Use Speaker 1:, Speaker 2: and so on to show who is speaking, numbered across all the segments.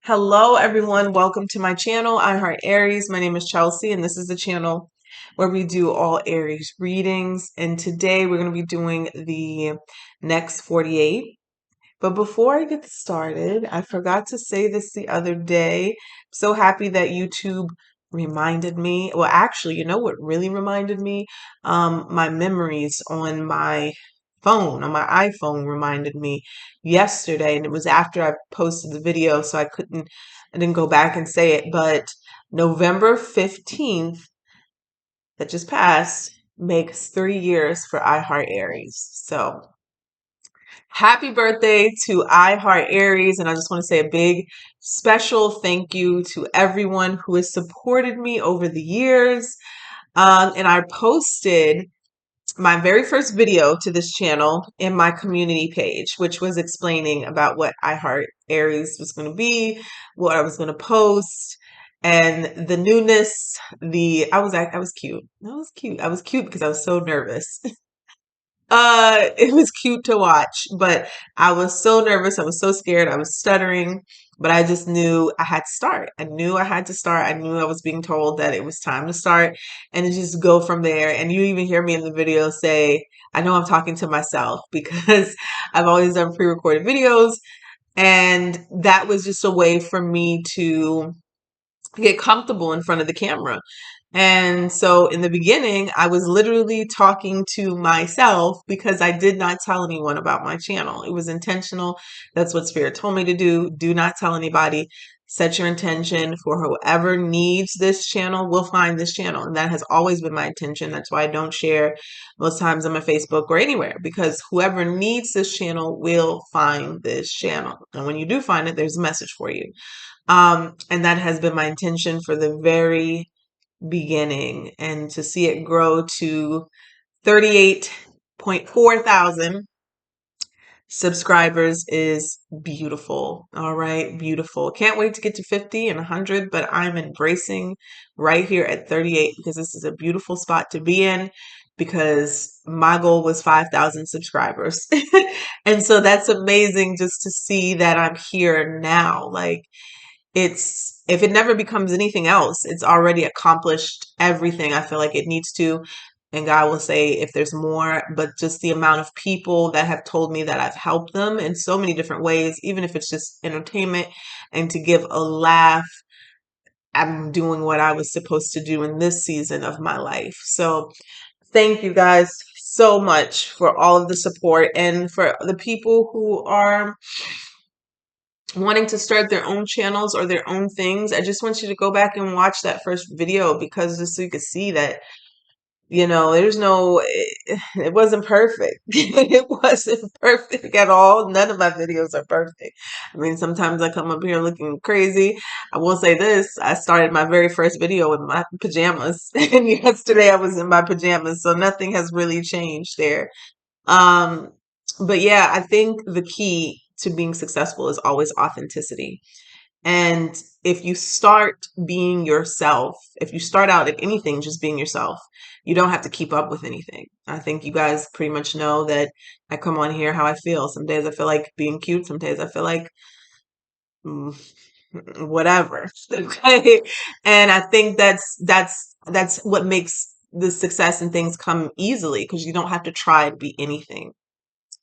Speaker 1: Hello, everyone. Welcome to my channel, I Heart Aries. My name is Chelsea, and this is the channel where we do all Aries readings. And today we're going to be doing the next 48. But before I get started, I forgot to say this the other day. I'm so happy that YouTube reminded me. Well, actually, you know what really reminded me? My memories on my phone, on my iPhone, reminded me yesterday, and it was after I posted the video, so I didn't go back and say it, but November 15th, that just passed, makes 3 years for I Heart Aries. So happy birthday to I Heart Aries. And I just want to say a big special thank you to everyone who has supported me over the years. And I posted my very first video to this channel in my community page, which was explaining about what I Heart Aries was going to be, what I was going to post. And the newness, I was cute. I was cute. I was cute because I was so nervous. It was cute to watch, but I was so nervous. I was so scared. I was stuttering, but I just knew I had to start. I knew I had to start. I knew I was being told that it was time to start and to just go from there. And you even hear me in the video say, I know I'm talking to myself because I've always done pre-recorded videos. And that was just a way for me to get comfortable in front of the camera. And so in the beginning, I was literally talking to myself because I did not tell anyone about my channel. It was intentional. That's what Spirit told me to do. Do not tell anybody. Set your intention for whoever needs this channel will find this channel. And that has always been my intention. That's why I don't share most times on my Facebook or anywhere, because whoever needs this channel will find this channel. And when you do find it, there's a message for you. And that has been my intention for the very beginning, and to see it grow to 38.4 thousand subscribers is beautiful. All right, beautiful. Can't wait to get to 50 and 100, but I'm embracing right here at 38 because this is a beautiful spot to be in, because my goal was 5,000 subscribers. And so that's amazing just to see that I'm here now. Like, it's, if it never becomes anything else, it's already accomplished everything I feel like it needs to. And God will say if there's more, but just the amount of people that have told me that I've helped them in so many different ways, even if it's just entertainment and to give a laugh, I'm doing what I was supposed to do in this season of my life. So thank you guys so much for all of the support, and for the people who are wanting to start their own channels or their own things. I just want you to go back and watch that first video, because just so you can see that, there's it wasn't perfect. It wasn't perfect at all. None of my videos are perfect. I mean, sometimes I come up here looking crazy. I will say this, I started my very first video in my pajamas, and yesterday I was in my pajamas, so nothing has really changed there. Um, but yeah, I think the key to being successful is always authenticity. And if you start being yourself, if you start out at anything just being yourself, you don't have to keep up with anything. I think you guys pretty much know that I come on here how I feel. Some days I feel like being cute. Some days I feel like mm, whatever. Okay. And I think that's what makes the success and things come easily, because you don't have to try to be anything.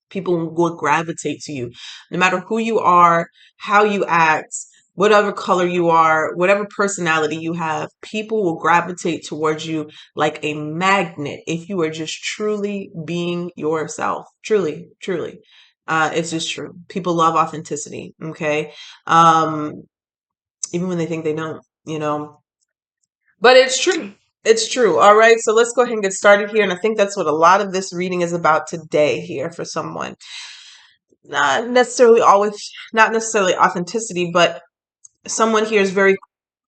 Speaker 1: People will gravitate to you no matter who you are, how you act, whatever color you are, whatever personality you have. People will gravitate towards you like a magnet if you are just truly being yourself. Truly, truly. It's just true. People love authenticity. Okay. Um, Even when they think they don't. But it's true. It's true. All right. So let's go ahead and get started here. And I think that's what a lot of this reading is about today here for someone. Not necessarily always, not necessarily authenticity, but someone here is very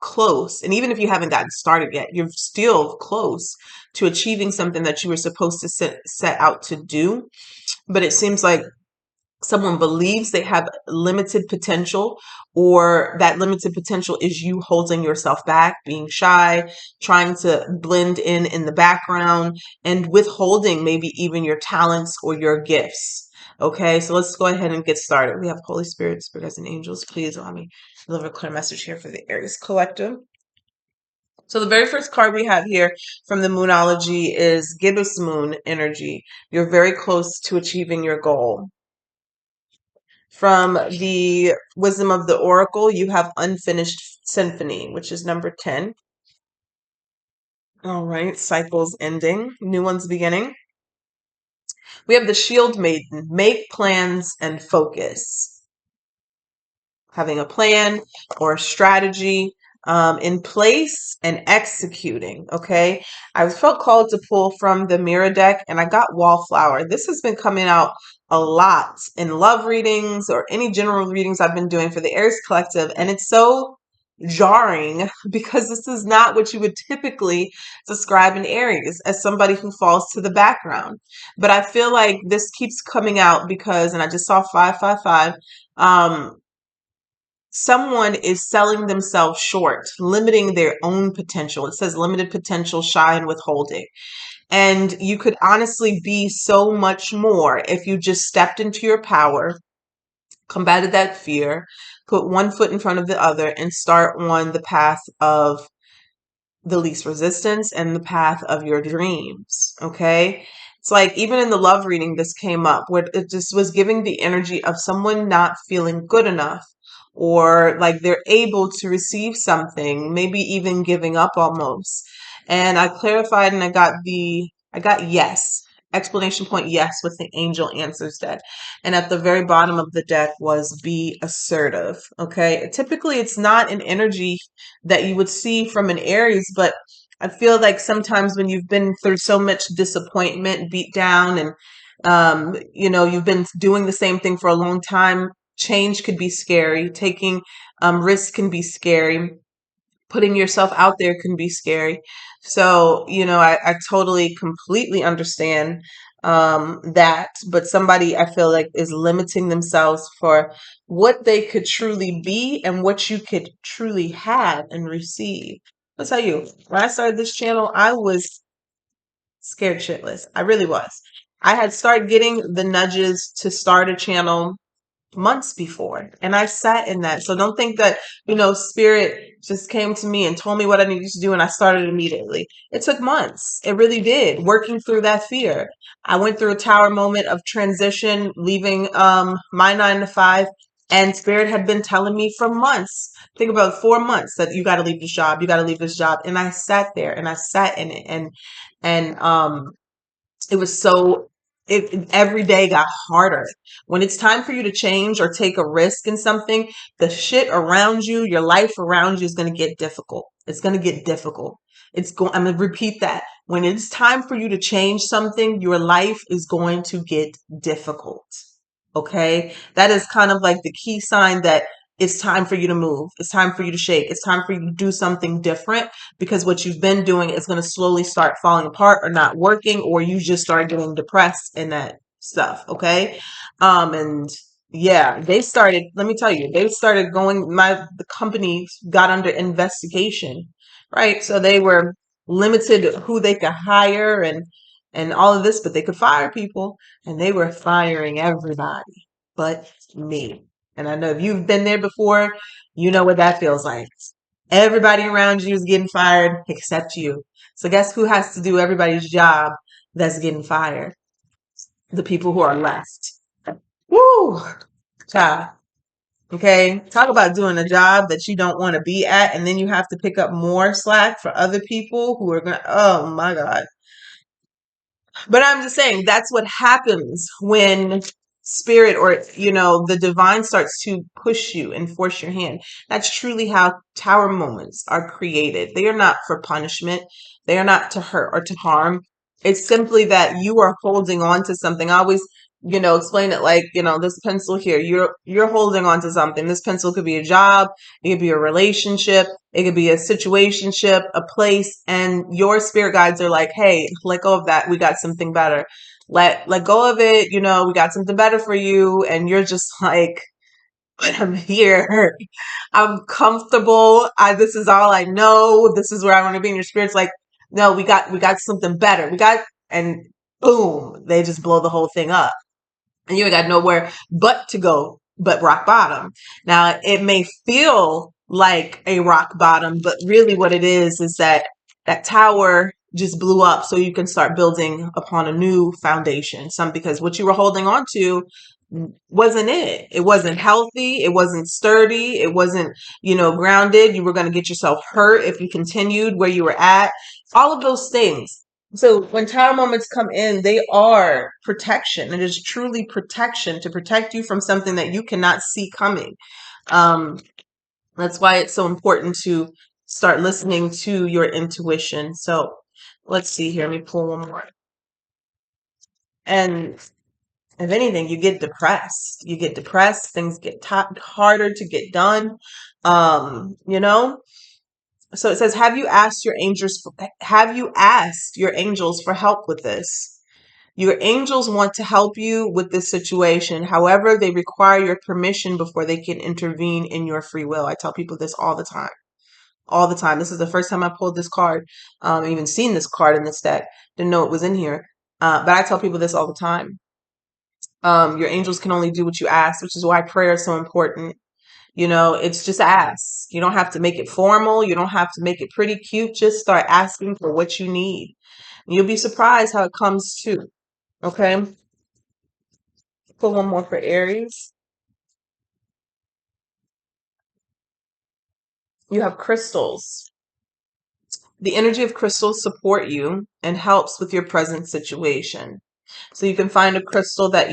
Speaker 1: close. And even if you haven't gotten started yet, you're still close to achieving something that you were supposed to set out to do. But it seems like someone believes they have limited potential, or that limited potential is you holding yourself back, being shy, trying to blend in the background, and withholding maybe even your talents or your gifts. Okay, so let's go ahead and get started. We have Holy Spirit, Spirit guides, and angels. Please allow me to deliver a clear message here for the Aries collective. So the very first card we have here from the Moonology is Gibbous Moon energy. You're very close to achieving your goal. From the Wisdom of the Oracle, you have Unfinished Symphony, which is number 10. All right, cycles ending, new ones beginning. We have the Shield Maiden, make plans and focus. Having a plan or a strategy in place and executing. Okay. I felt called to pull from the mirror deck and I got Wallflower. This has been coming out a lot in love readings or any general readings I've been doing for the Aries Collective. And it's so jarring because this is not what you would typically describe in Aries as somebody who falls to the background. But I feel like this keeps coming out because, and I just saw 555, someone is selling themselves short, limiting their own potential. It says limited potential, shy, and withholding. And you could honestly be so much more if you just stepped into your power, combated that fear, put one foot in front of the other, and start on the path of the least resistance and the path of your dreams. Okay. It's like even in the love reading, this came up where it just was giving the energy of someone not feeling good enough or like they're able to receive something, maybe even giving up almost. And I clarified and I got yes, explanation point yes with the angel answers deck. And at the very bottom of the deck was be assertive. Okay. Typically it's not an energy that you would see from an Aries, but I feel like sometimes when you've been through so much disappointment, beat down, and you've been doing the same thing for a long time, change could be scary. Taking risks can be scary. Putting yourself out there can be scary. So, I totally, completely understand that. But somebody I feel like is limiting themselves for what they could truly be and what you could truly have and receive. I'll tell you, when I started this channel, I was scared shitless. I really was. I had started getting the nudges to start a channel months before, and I sat in that. So don't think that spirit just came to me and told me what I needed to do and I started immediately. It took months. It really did. Working through that fear. I went through a tower moment of transition, leaving my 9 to 5, and spirit had been telling me for months, think about 4 months, that you got to leave this job, you got to leave this job. And I sat there and I sat in it, and it was so, every day got harder. When it's time for you to change or take a risk in something, the shit around you, your life around you, is going to get difficult. It's going to get difficult. I'm going to repeat that. When it's time for you to change something, your life is going to get difficult. Okay. That is kind of like the key sign that it's time for you to move. It's time for you to shake. It's time for you to do something different, because what you've been doing is going to slowly start falling apart or not working, or you just start getting depressed in that stuff. Okay. And yeah, let me tell you, they started the company got under investigation, right? So they were limited who they could hire and all of this, but they could fire people, and they were firing everybody but me. And I know if you've been there before, you know what that feels like. Everybody around you is getting fired except you. So guess who has to do everybody's job that's getting fired? The people who are left. Woo! Child. Okay. Talk about doing a job that you don't want to be at, and then you have to pick up more slack for other people who are going to, oh my God. But I'm just saying that's what happens when spirit or the divine starts to push you and force your hand. That's truly how tower moments are created. They are not for punishment. They are not to hurt or to harm. It's simply that you are holding on to something. I always explain it like, this pencil here, you're holding on to something. This pencil could be a job, it could be a relationship, it could be a situationship, a place, and your spirit guides are like, hey, let go of that. We got something better. Let go of it. We got something better for you. And you're just like, but I'm here. I'm comfortable. This is all I know. This is where I want to be. And your spirit's like, no, we got something better. And boom, they just blow the whole thing up. and you ain't got nowhere but to go but rock bottom. Now, it may feel like a rock bottom, but really what it is that that tower just blew up so you can start building upon a new foundation. Because what you were holding on to wasn't it. It wasn't healthy. It wasn't sturdy. It wasn't, grounded. You were going to get yourself hurt if you continued where you were at. All of those things. So when tower moments come in, they are protection. It is truly protection to protect you from something that you cannot see coming. Um, that's why it's so important to start listening to your intuition. So let's see here. Let me pull one more. And if anything, you get depressed. You get depressed. Things get harder to get done. You know. So it says, have you asked your angels for help with this? Your angels want to help you with this situation. However, they require your permission before they can intervene in your free will. I tell people this all the time. All the time. This is the first time I pulled this card. Even seen this card in this deck. Didn't know it was in here. But I tell people this all the time. Your angels can only do what you ask, which is why prayer is so important. It's just ask. You don't have to make it formal. You don't have to make it pretty cute. Just start asking for what you need. And you'll be surprised how it comes too. Okay. Put one more for Aries. You have crystals. The energy of crystals support you and helps with your present situation. So you can find a crystal that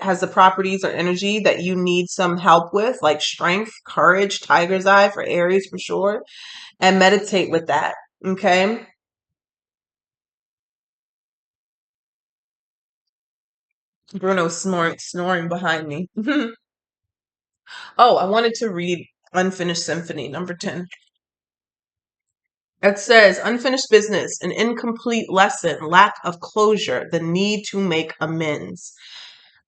Speaker 1: has the properties or energy that you need some help with, like strength, courage, tiger's eye for Aries for sure, and meditate with that. Okay. Bruno's snoring behind me. Oh, I wanted to read Unfinished Symphony, number 10. It says, unfinished business, an incomplete lesson, lack of closure, the need to make amends.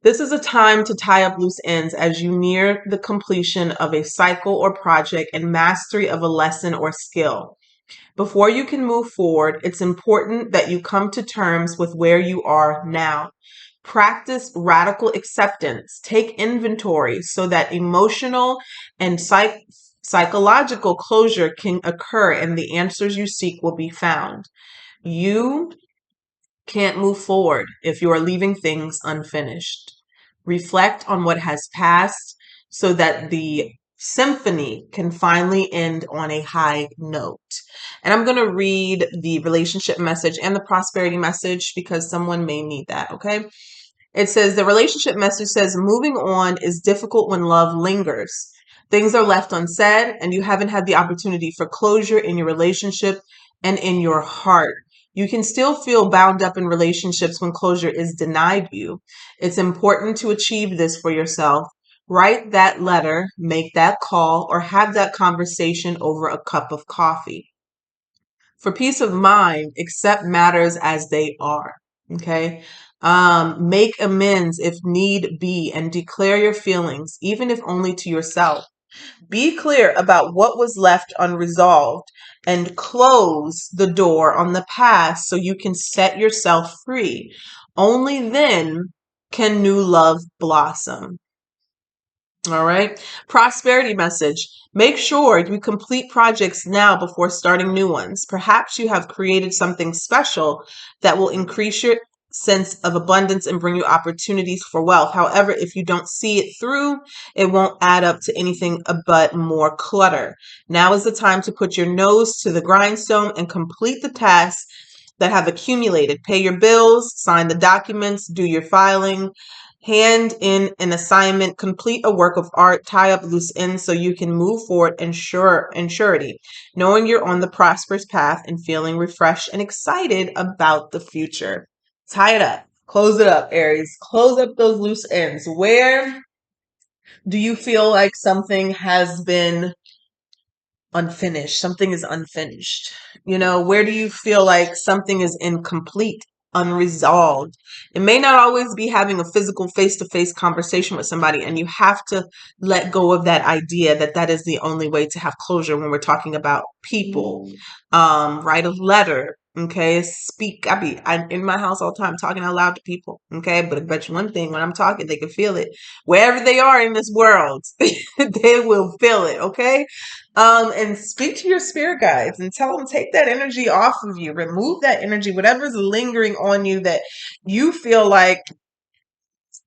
Speaker 1: This is a time to tie up loose ends as you near the completion of a cycle or project and mastery of a lesson or skill. Before you can move forward, it's important that you come to terms with where you are now. Practice radical acceptance. Take inventory so that emotional and psychological closure can occur and the answers you seek will be found. You can't move forward if you are leaving things unfinished. Reflect on what has passed so that the symphony can finally end on a high note. And I'm going to read the relationship message and the prosperity message because someone may need that, okay? It says the relationship message says moving on is difficult when love lingers. Things are left unsaid and you haven't had the opportunity for closure in your relationship and in your heart. You can still feel bound up in relationships when closure is denied you. It's important to achieve this for yourself. Write that letter, make that call, or have that conversation over a cup of coffee. For peace of mind, accept matters as they are. Okay. Make amends if need be and declare your feelings, even if only to yourself. Be clear about what was left unresolved and close the door on the past so you can set yourself free. Only then can new love blossom. All right. Prosperity message. Make sure you complete projects now before starting new ones. Perhaps you have created something special that will increase your sense of abundance and bring you opportunities for wealth. However, if you don't see it through, it won't add up to anything but more clutter. Now is the time to put your nose to the grindstone and complete the tasks that have accumulated. Pay your bills, sign the documents, do your filing, hand in an assignment, complete a work of art, tie up loose ends so you can move forward in surety, knowing you're on the prosperous path and feeling refreshed and excited about the future. Tie it up. Close it up, Aries. Close up those loose ends. Where do you feel like something has been unfinished? Something is unfinished. Where do you feel like something is incomplete, unresolved? It may not always be having a physical face-to-face conversation with somebody, and you have to let go of that idea that that is the only way to have closure when we're talking about people. Write a letter, Okay, speak. I'm in my house all the time talking out loud to people. Okay, but I bet you one thing, when I'm talking, they can feel it. Wherever they are in this world, they will feel it. Okay, and speak to your spirit guides and tell them, take that energy off of you, remove that energy, whatever's lingering on you that you feel like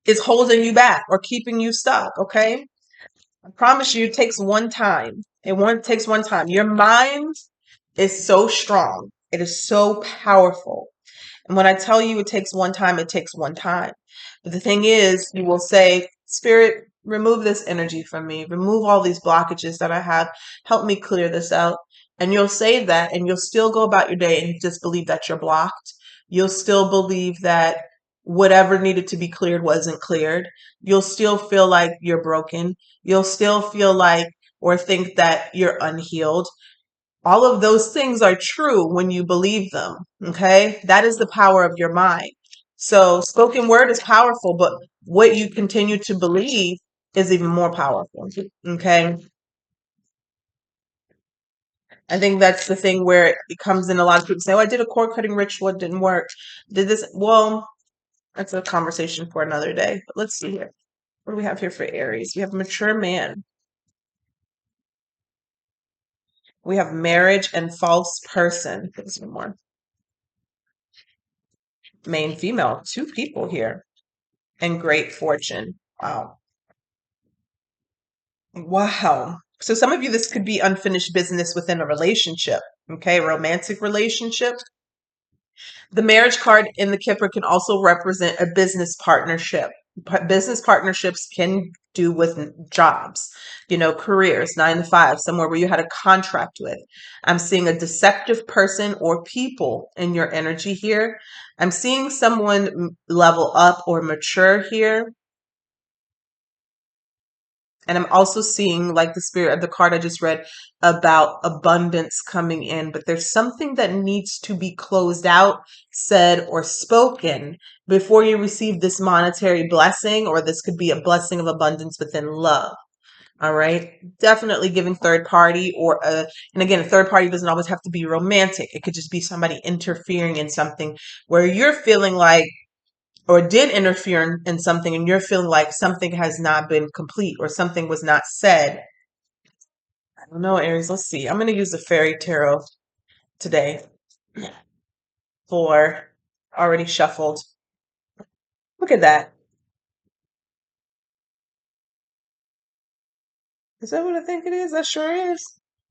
Speaker 1: is holding you back or keeping you stuck. Okay, I promise you, it takes one time. Takes one time. Your mind is so strong. It is so powerful. And when I tell you it takes one time, it takes one time. But the thing is, you will say, Spirit, remove this energy from me. Remove all these blockages that I have. Help me clear this out. And you'll say that, and you'll still go about your day and just believe that you're blocked. You'll still believe that whatever needed to be cleared wasn't cleared. You'll still feel like you're broken. You'll still feel like or think that you're unhealed. All of those things are true when you believe them. Okay. That is the power of your mind. So spoken word is powerful, but what you continue to believe is even more powerful. Okay. I think that's the thing where it comes in. A lot of people say, oh, I did a cord cutting ritual, it didn't work. Did this? Well, that's a conversation for another day. But let's see here. What do we have here for Aries? We have mature man. We have marriage and false person. There's one more. Main female. Two people here. And great fortune. Wow. Wow. So some of you, this could be unfinished business within a relationship. Okay, romantic relationship. The marriage card in the Kipper can also represent a business partnership. Business partnerships can do with jobs, careers, 9 to 5, somewhere where you had a contract with. I'm seeing a deceptive person or people in your energy here. I'm seeing someone level up or mature here. And I'm also seeing, like the spirit of the card I just read, about abundance coming in. But there's something that needs to be closed out, said, or spoken before you receive this monetary blessing, or this could be a blessing of abundance within love. All right. Definitely giving third party and again, a third party doesn't always have to be romantic. It could just be somebody interfering in something where you're feeling like, or did interfere in something and you're feeling like something has not been complete or something was not said. I don't know, Aries. Let's see. I'm going to use the fairy tarot today for already shuffled. Look at that. Is that what I think it is? That sure is.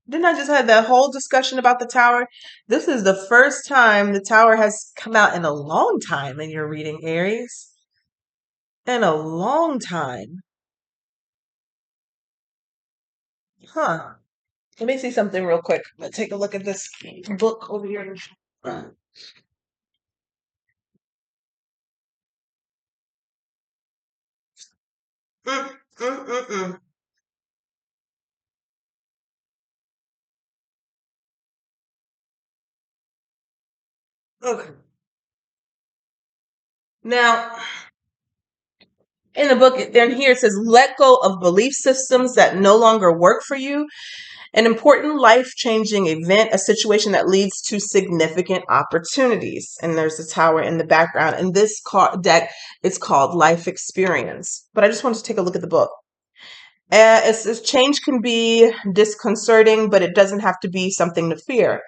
Speaker 1: Didn't I just have that whole discussion about the tower? This is the first time the tower has come out in a long time in your reading, Aries. In a long time. Huh. Let me see something real quick. Let's take a look at this book over here. Mm, mm, mm. Okay. Now, in the book, then here it says, let go of belief systems that no longer work for you. An important life-changing event, a situation that leads to significant opportunities. And there's a tower in the background. And this deck, it's called Life Experience. But I just wanted to take a look at the book. It says change can be disconcerting, but it doesn't have to be something to fear.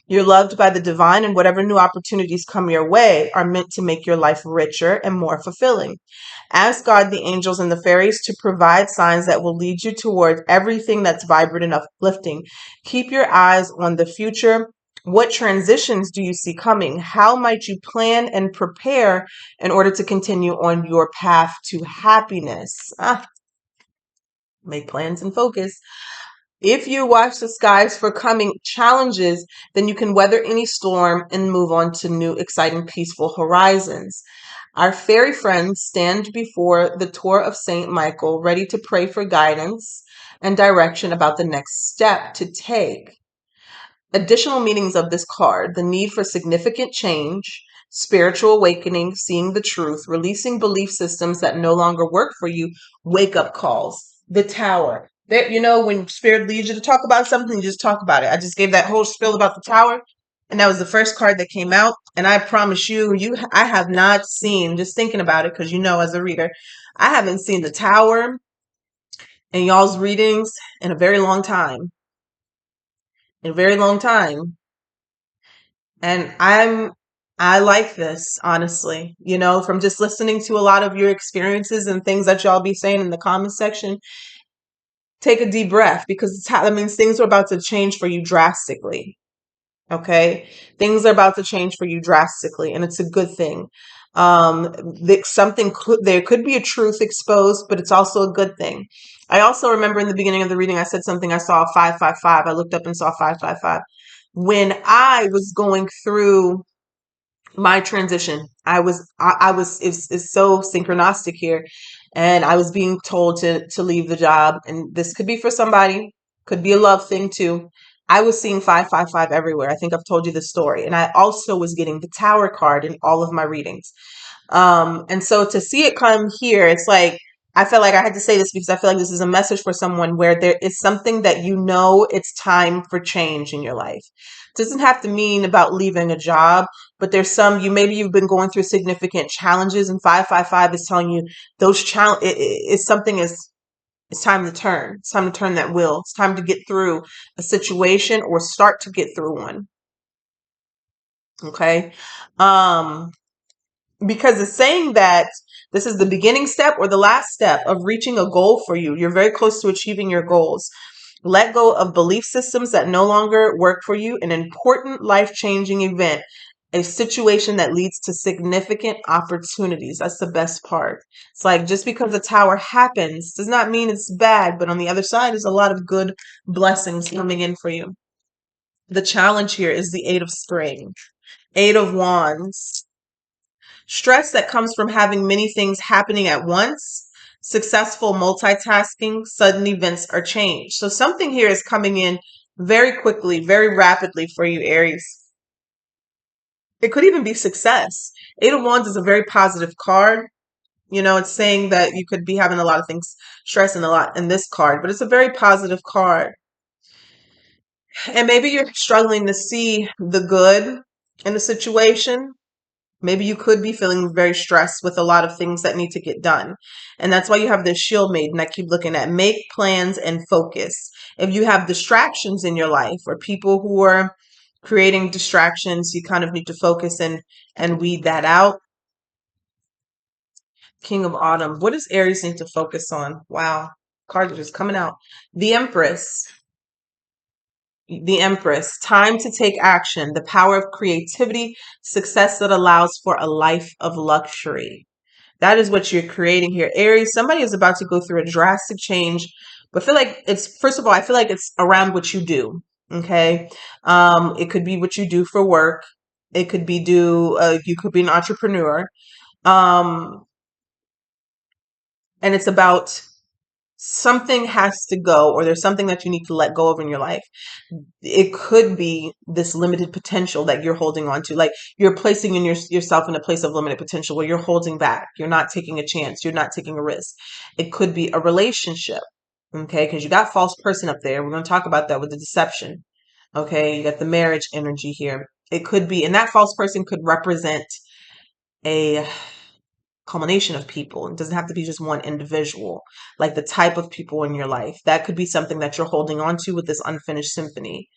Speaker 1: You're loved by the divine, and whatever new opportunities come your way are meant to make your life richer and more fulfilling. Ask God, the angels, and the fairies to provide signs that will lead you toward everything that's vibrant and uplifting. Keep your eyes on the future. What transitions do you see coming? How might you plan and prepare in order to continue on your path to happiness? Make plans and focus. If you watch the skies for coming challenges, then you can weather any storm and move on to new, exciting, peaceful horizons. Our fairy friends stand before the Tower of St. Michael, ready to pray for guidance and direction about the next step to take. Additional meanings of this card: the need for significant change, spiritual awakening, seeing the truth, releasing belief systems that no longer work for you, wake up calls, the tower. That, when spirit leads you to talk about something, you just talk about it. I just gave that whole spiel about the tower. And that was the first card that came out. And I promise you, I have not seen, just thinking about it, because you know, as a reader, I haven't seen the Tower in y'all's readings in a very long time. In a very long time. And I like this, honestly, from just listening to a lot of your experiences and things that y'all be saying in the comment section. Take a deep breath, because that means things are about to change for you drastically. Okay, things are about to change for you drastically, and it's a good thing. There could be a truth exposed, but it's also a good thing. I also remember in the beginning of the reading, I said something. I saw 555. I looked up and saw 555 when I was going through my transition. I was it's so synchronistic here, and I was being told to leave the job, and this could be for somebody, could be a love thing too. I was seeing 555 everywhere. I think I've told you the story, and I also was getting the Tower card in all of my readings. And so to see it come here, it's like I felt like I had to say this, because I feel like this is a message for someone where there is something that it's time for change in your life. It doesn't have to mean about leaving a job, but there's maybe you've been going through significant challenges, and 555 is telling you those challenge is something is it's time to turn. It's time to turn that wheel. It's time to get through a situation, or start to get through one. Okay. Um, because it's saying that this is the beginning step or the last step of reaching a goal for you. You're very close to achieving your goals. Let go of belief systems that no longer work for you. An important life-changing event, a situation that leads to significant opportunities. That's the best part. It's like, just because the Tower happens does not mean it's bad, but on the other side is a lot of good blessings coming in for you. The challenge here is the Eight of Spring, Eight of Wands. Stress that comes from having many things happening at once, successful multitasking, sudden events or change. So something here is coming in very quickly, very rapidly for you, Aries. It could even be success. Eight of Wands is a very positive card. It's saying that you could be having a lot of things, stressing a lot in this card, but it's a very positive card. And maybe you're struggling to see the good in the situation. Maybe you could be feeling very stressed with a lot of things that need to get done. And that's why you have this Shield Maiden I keep looking at. Make plans and focus. If you have distractions in your life, or people who are creating distractions, you kind of need to focus and weed that out. King of Autumn. What does Aries need to focus on? Wow. Cards are just coming out. The Empress. The Empress. Time to take action. The power of creativity. Success that allows for a life of luxury. That is what you're creating here. Aries, somebody is about to go through a drastic change, but I feel like first of all, I feel like it's around what you do. Okay. It could be what you do for work. It could be you could be an entrepreneur. Um, and it's about something has to go, or there's something that you need to let go of in your life. It could be this limited potential that you're holding on to. Like, you're placing yourself in a place of limited potential where you're holding back. You're not taking a chance. You're not taking a risk. It could be a relationship. Okay. Because you got false person up there. We're going to talk about that with the deception. Okay. You got the marriage energy here. It could be, and that false person could represent a culmination of people. It doesn't have to be just one individual, like the type of people in your life. That could be something that you're holding on to with this unfinished symphony.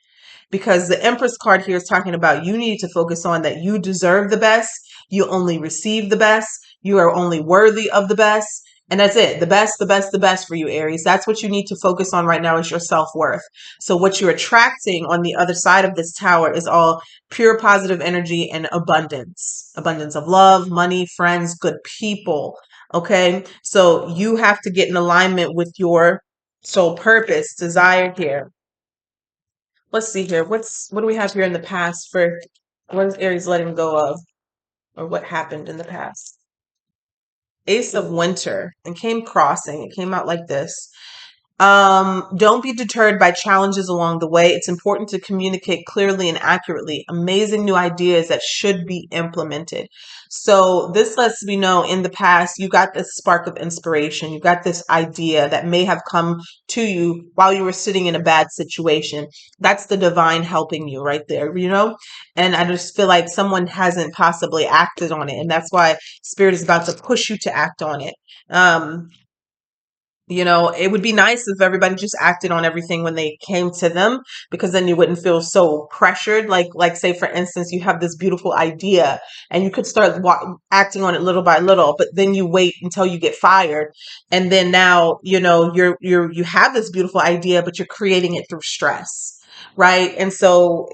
Speaker 1: Because the Empress card here is talking about you need to focus on that you deserve the best. You only receive the best. You are only worthy of the best. And that's it. The best, the best, the best for you, Aries. That's what you need to focus on right now, is your self-worth. So what you're attracting on the other side of this Tower is all pure positive energy and abundance. Abundance of love, money, friends, good people. Okay. So you have to get in alignment with your soul purpose, desire here. Let's see here. What do we have here in the past for what is Aries letting go of, or what happened in the past? Ace of Winter, and came crossing. It came out like this. Don't be deterred by challenges along the way. It's important to communicate clearly and accurately. Amazing new ideas that should be implemented. So this lets me know in the past, you got this spark of inspiration. You got this idea that may have come to you while you were sitting in a bad situation. That's the divine helping you right there, you know? And I just feel like someone hasn't possibly acted on it. And that's why Spirit is about to push you to act on it. Um, it would be nice if everybody just acted on everything when they came to them, because then you wouldn't feel so pressured. Like say for instance, you have this beautiful idea and you could start acting on it little by little, but then you wait until you get fired, and then now you have this beautiful idea, but you're creating it through stress, right? And so,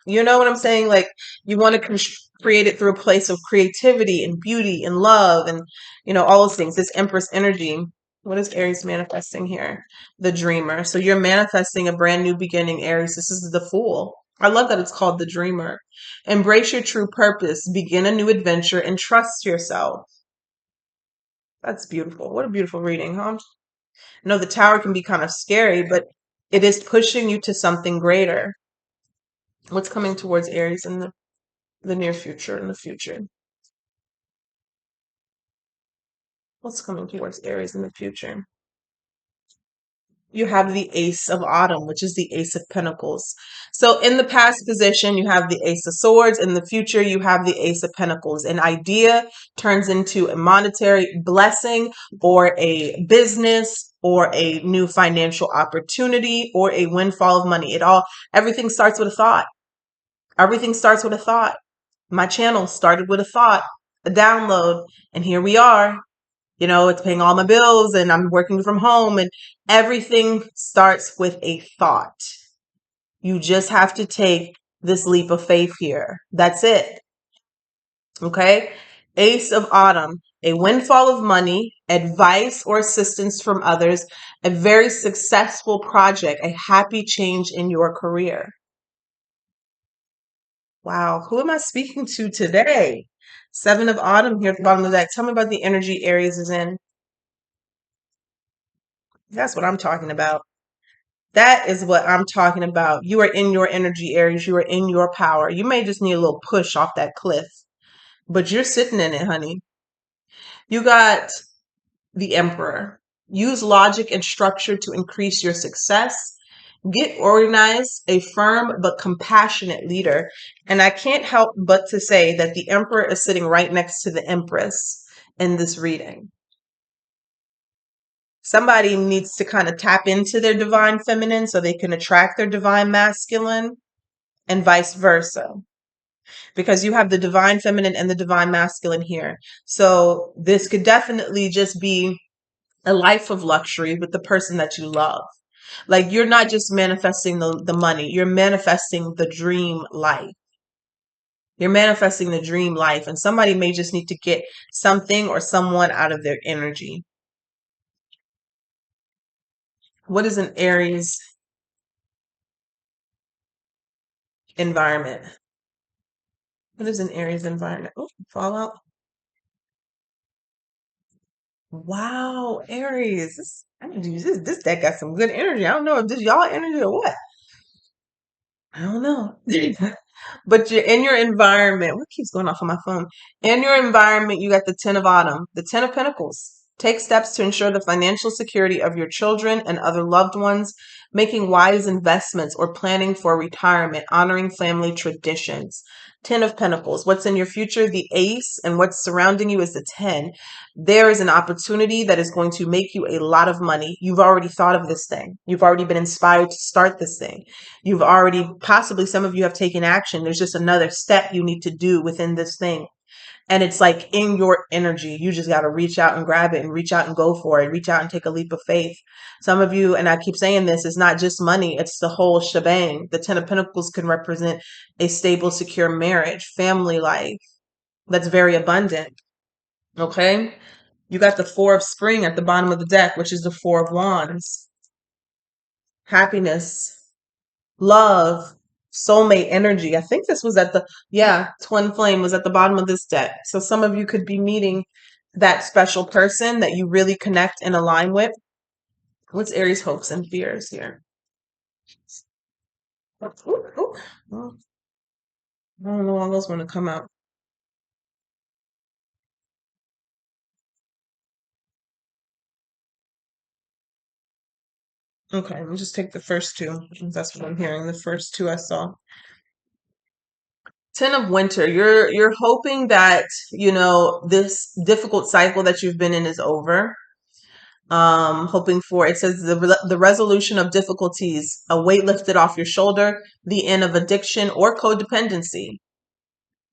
Speaker 1: you know what I'm saying? Like you want to create it through a place of creativity and beauty and love and all those things. This Empress energy. What is Aries manifesting here? The dreamer. So you're manifesting a brand new beginning, Aries. This is the Fool. I love that it's called the dreamer. Embrace your true purpose, begin a new adventure, and trust yourself. That's beautiful. What a beautiful reading, huh? I know the tower can be kind of scary, but it is pushing you to something greater. What's coming towards Aries in the near future, in the future? What's coming towards Aries in the future? You have the Ace of Autumn, which is the Ace of Pentacles. So in the past position, you have the Ace of Swords. In the future, you have the Ace of Pentacles. An idea turns into a monetary blessing or a business or a new financial opportunity or a windfall of money. Everything starts with a thought. Everything starts with a thought. My channel started with a thought, a download, and here we are. It's paying all my bills and I'm working from home, and everything starts with a thought. You just have to take this leap of faith here. That's it. Okay. Ace of Autumn, a windfall of money, advice or assistance from others, a very successful project, a happy change in your career. Wow. Who am I speaking to today? Seven of Autumn here at the bottom of the deck. Tell me about the energy Aries is in. That's what I'm talking about. That is what I'm talking about. You are in your energy, Aries. You are in your power. You may just need a little push off that cliff, but you're sitting in it, honey. You got the Emperor. Use logic and structure to increase your success. Get organized, a firm but compassionate leader. And I can't help but to say that the Emperor is sitting right next to the Empress in this reading. Somebody needs to kind of tap into their divine feminine so they can attract their divine masculine, and vice versa, because you have the divine feminine and the divine masculine here. So this could definitely just be a life of luxury with the person that you love. Like you're not just manifesting the money, you're manifesting the dream life. You're manifesting the dream life, and somebody may just need to get something or someone out of their energy. What is an Aries environment? What is an Aries environment? Oh, fallout. Wow, Aries. This energy, this deck got some good energy. I don't know if this y'all energy or what. I don't know. But you're in your environment. What keeps going off on my phone? In your environment, you got the Ten of Autumn, the Ten of Pentacles. Take steps to ensure the financial security of your children and other loved ones, making wise investments or planning for retirement, honoring family traditions. Ten of Pentacles. What's in your future? The Ace, and what's surrounding you is the 10. There is an opportunity that is going to make you a lot of money. You've already thought of this thing. You've already been inspired to start this thing. You've already, possibly some of you have taken action. There's just another step you need to do within this thing. And it's like in your energy. You just got to reach out and grab it and reach out and go for it. Reach out and take a leap of faith. Some of you, and I keep saying this, it's not just money, it's the whole shebang. The Ten of Pentacles can represent a stable, secure marriage, family life that's very abundant. Okay? You got the Four of Spring at the bottom of the deck, which is the Four of Wands. Happiness, love, soulmate energy. I think this was Twin Flame was at the bottom of this deck. So some of you could be meeting that special person that you really connect and align with. What's Aries' hopes and fears here? Ooh, ooh. Well, I don't know how those want to come out. Okay, let me just take the first two. That's what I'm hearing. The first two I saw. Ten of Winter. You're hoping that, this difficult cycle that you've been in is over. Hoping for, it says, the resolution of difficulties, a weight lifted off your shoulder, the end of addiction or codependency.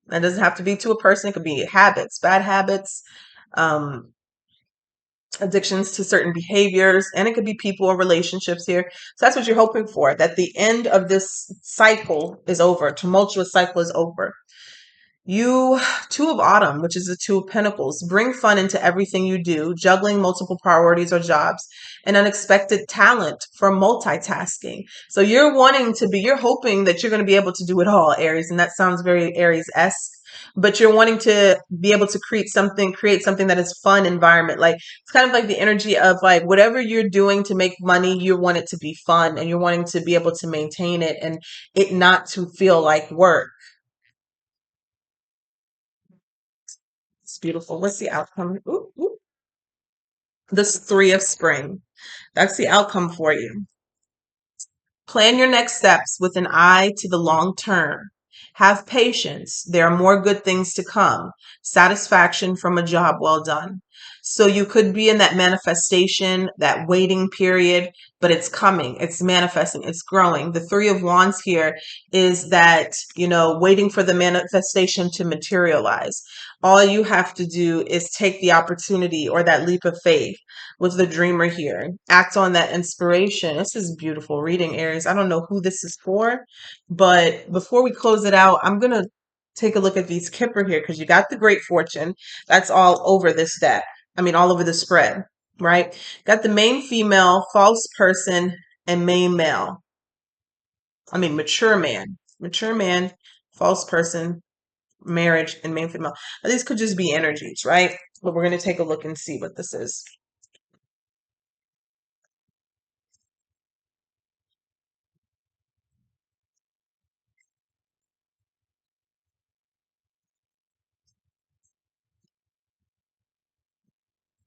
Speaker 1: That doesn't have to be to a person. It could be habits, bad habits, um, addictions to certain behaviors, and it could be people or relationships here. So that's what you're hoping for, that the end of this cycle is over, tumultuous cycle is over. You, Two of Autumn, which is the Two of Pentacles, bring fun into everything you do, juggling multiple priorities or jobs, and unexpected talent for multitasking. So you're hoping that you're going to be able to do it all, Aries, and that sounds very Aries-esque. But you're wanting to be able to create something that is fun environment. Like, it's kind of like the energy of, like, whatever you're doing to make money, you want it to be fun, and you're wanting to be able to maintain it and it not to feel like work. It's beautiful. What's the outcome? Ooh, ooh. This Three of Spring. That's the outcome for you. Plan your next steps with an eye to the long term. Have patience. There are more good things to come. Satisfaction from a job well done. So you could be in that manifestation, that waiting period, but it's coming. It's manifesting. It's growing. The Three of Wands here is that, waiting for the manifestation to materialize. All you have to do is take the opportunity or that leap of faith with the dreamer here. Act on that inspiration. This is beautiful reading, Aries. I don't know who this is for, but before we close it out, I'm going to take a look at these Kipper here because you got the Great Fortune. That's all over this deck. I mean, all over the spread, right? Got the main female, false person, and main male. I mean, mature man, false person, marriage, and main female. Now, these could just be energies, right? But we're going to take a look and see what this is.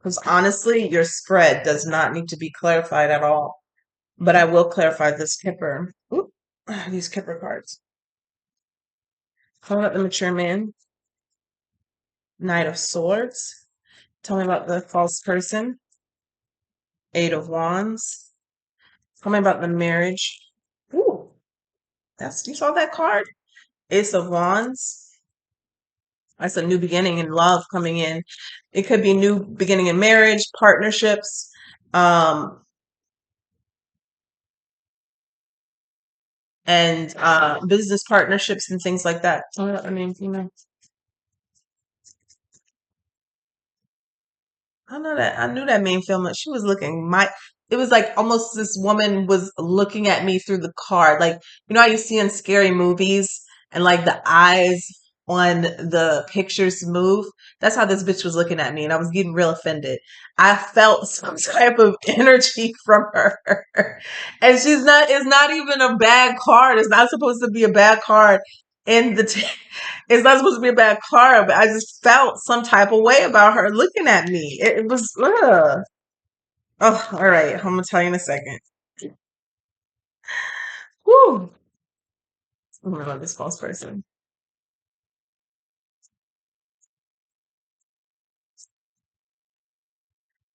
Speaker 1: Because honestly, your spread does not need to be clarified at all. But I will clarify this Kipper. Oop, these Kipper cards. Tell me about the mature man. Knight of Swords. Tell me about the false person. Eight of Wands. Tell me about the marriage. Ooh, you saw that card? Ace of Wands. That's a new beginning in love coming in. It could be new beginning in marriage, partnerships, um, and business partnerships and things like that. I mean, I knew that main film. She was looking it was like almost this woman was looking at me through the card. Like, how you see in scary movies and like the eyes on the pictures move. That's how this bitch was looking at me, and I was getting real offended. I felt some type of energy from her. And it's not even a bad card. It's not supposed to be a bad card in the it's not supposed to be a bad card, but I just felt some type of way about her looking at me. It was, ugh. Oh, all right. I'm gonna tell you in a second. Whew. I'm gonna love this false person.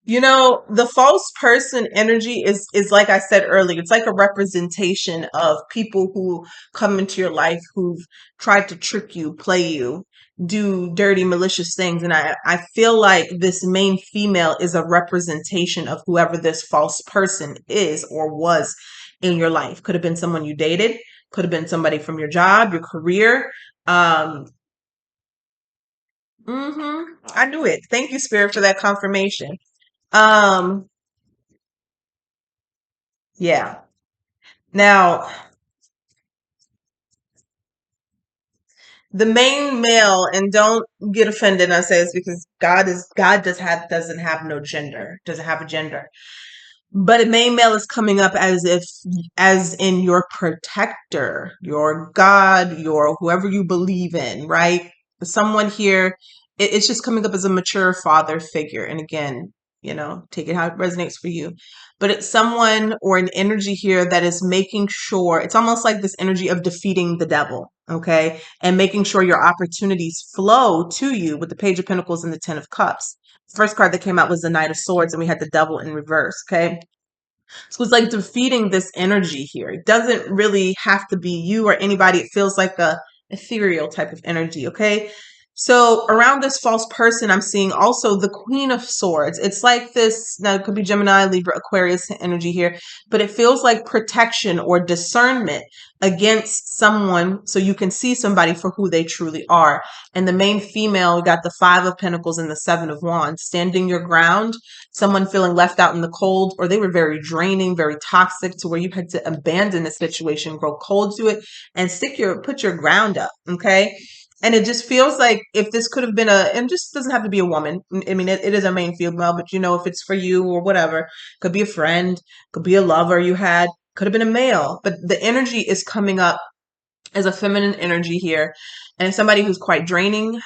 Speaker 1: The false person energy is like I said earlier, it's like a representation of people who come into your life who've tried to trick you, play you, do dirty, malicious things. And I feel like this main female is a representation of whoever this false person is or was in your life. Could have been someone you dated, could have been somebody from your job, your career. Um, I knew it. Thank you, Spirit, for that confirmation. Um, yeah. Now, the main male, and don't get offended, I say this because God doesn't have no gender, doesn't have a gender. But a main male is coming up as in your protector, your God, your whoever you believe in, right? Someone here, it's just coming up as a mature father figure. And again, take it how it resonates for you. But it's someone or an energy here that is making sure, it's almost like this energy of defeating the devil, okay? And making sure your opportunities flow to you with the Page of Pentacles and the Ten of Cups. First card that came out was the Knight of Swords, and we had the Devil in reverse. Okay, so it's like defeating this energy here. It doesn't really have to be you or anybody. It feels like a ethereal type of energy. Okay, so around this false person, I'm seeing also the Queen of Swords. It's like this. Now it could be Gemini, Libra, Aquarius energy here, but it feels like protection or discernment against someone, so you can see somebody for who they truly are. And the main female, we got the Five of Pentacles and the Seven of Wands, standing your ground, someone feeling left out in the cold, or they were very draining, very toxic to where you had to abandon the situation, grow cold to it, and put your ground up. Okay. And it just feels like if this could have been and just doesn't have to be a woman. I mean, it is a main female, but if it's for you or whatever, could be a friend, could be a lover you had, could have been a male, but the energy is coming up as a feminine energy here, and somebody who's quite draining.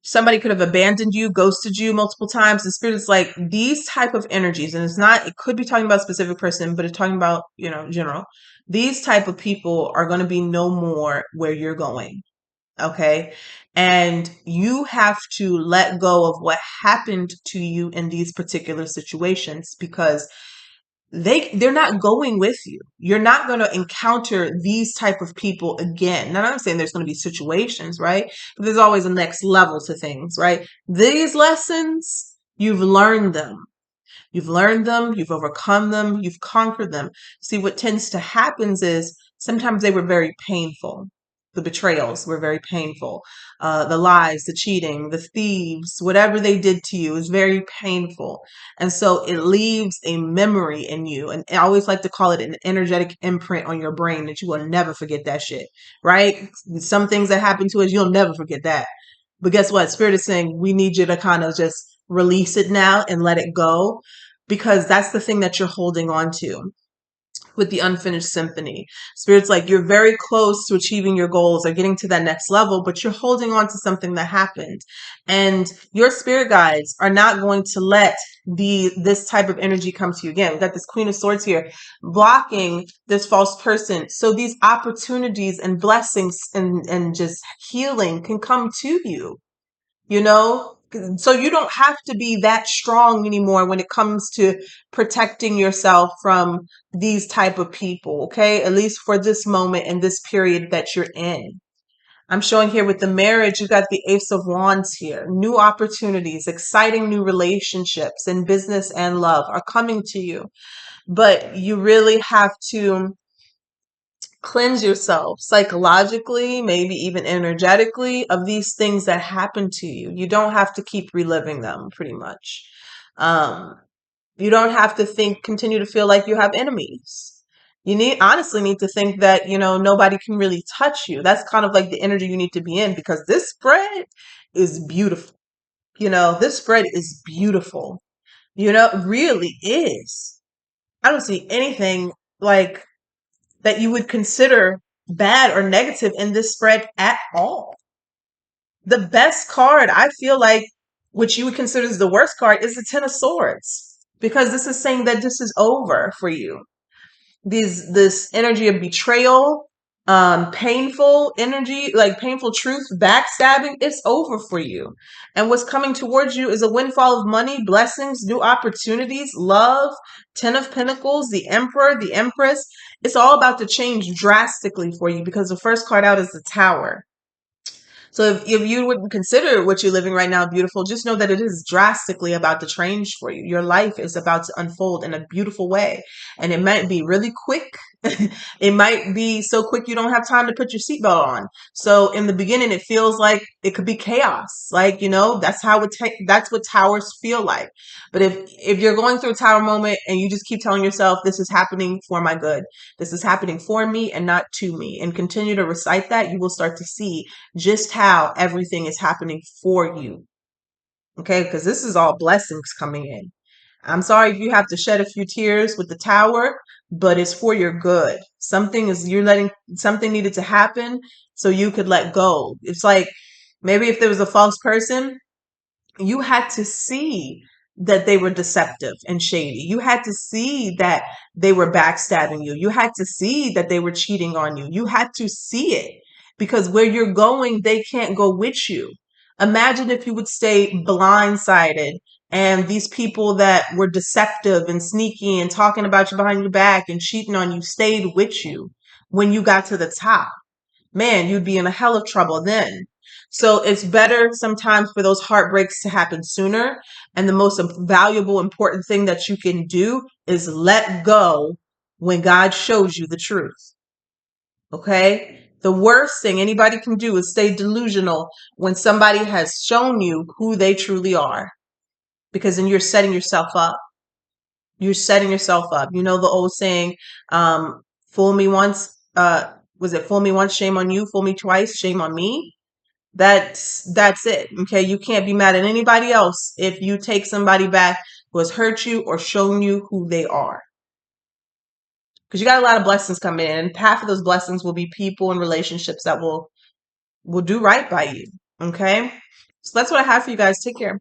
Speaker 1: Somebody could have abandoned you, ghosted you multiple times. The spirit is like these type of energies, and it could be talking about a specific person, but it's talking about, general. These type of people are going to be no more where you're going. Okay. And you have to let go of what happened to you in these particular situations, because they're not going with you. You're not going to encounter these type of people again. Now, I'm not saying there's going to be situations, right? But there's always a next level to things, right? These lessons, you've learned them. You've learned them, you've overcome them, you've conquered them. See, what tends to happen is sometimes they were very painful. The betrayals were very painful. The lies, the cheating, the thieves, whatever they did to you is very painful. And so it leaves a memory in you. And I always like to call it an energetic imprint on your brain that you will never forget that shit, right? Some things that happen to us, you'll never forget that. But guess what? Spirit is saying we need you to kind of just release it now and let it go, because that's the thing that you're holding on to with the unfinished symphony. Spirit's like you're very close to achieving your goals or getting to that next level, but you're holding on to something that happened. And your spirit guides are not going to let this type of energy come to you again. We've got this Queen of Swords here blocking this false person. So these opportunities and blessings and just healing can come to you. So you don't have to be that strong anymore when it comes to protecting yourself from these type of people, okay? At least for this moment and this period that you're in. I'm showing here with the marriage, you got the Ace of Wands here. New opportunities, exciting new relationships in business and love are coming to you. But you really have to cleanse yourself psychologically, maybe even energetically, of these things that happen to you. You don't have to keep reliving them, pretty much. You don't have to continue to feel like you have enemies. You honestly need to think that, nobody can really touch you. That's kind of like the energy you need to be in, because this spread is beautiful. This spread is beautiful. It really is. I don't see anything like that you would consider bad or negative in this spread at all. The best card, I feel like, which you would consider as the worst card, is the Ten of Swords, because this is saying that this is over for you. This energy of betrayal, painful energy, like painful truth, backstabbing, it's over for you. And what's coming towards you is a windfall of money, blessings, new opportunities, love, Ten of Pentacles, the Emperor, the Empress. It's all about to change drastically for you, because the first card out is the Tower. So if you wouldn't consider what you're living right now beautiful, just know that it is drastically about to change for you. Your life is about to unfold in a beautiful way. And it might be really quick. It might be so quick you don't have time to put your seatbelt on. So in the beginning, it feels like it could be chaos. Like, that's that's what towers feel like. But if you're going through a tower moment and you just keep telling yourself, this is happening for my good, this is happening for me and not to me, and continue to recite that, you will start to see just how everything is happening for you. Okay, because this is all blessings coming in. I'm sorry if you have to shed a few tears with the tower, but it's for your good. You're letting something needed to happen so you could let go. It's like maybe if there was a false person, you had to see that they were deceptive and shady. You had to see that they were backstabbing you. You had to see that they were cheating on you. You had to see it because where you're going, they can't go with you. Imagine if you would stay blindsided and these people that were deceptive and sneaky and talking about you behind your back and cheating on you stayed with you when you got to the top. Man, you'd be in a hell of trouble then. So it's better sometimes for those heartbreaks to happen sooner. And the most valuable, important thing that you can do is let go when God shows you the truth. Okay? The worst thing anybody can do is stay delusional when somebody has shown you who they truly are, because then you're setting yourself up. You're setting yourself up. You know the old saying, fool me once, was it fool me once, shame on you, fool me twice, shame on me? That's it. Okay. You can't be mad at anybody else if you take somebody back who has hurt you or shown you who they are. Because you got a lot of blessings coming in. And half of those blessings will be people and relationships that will do right by you. Okay. So that's what I have for you guys. Take care.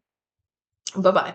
Speaker 1: Bye bye.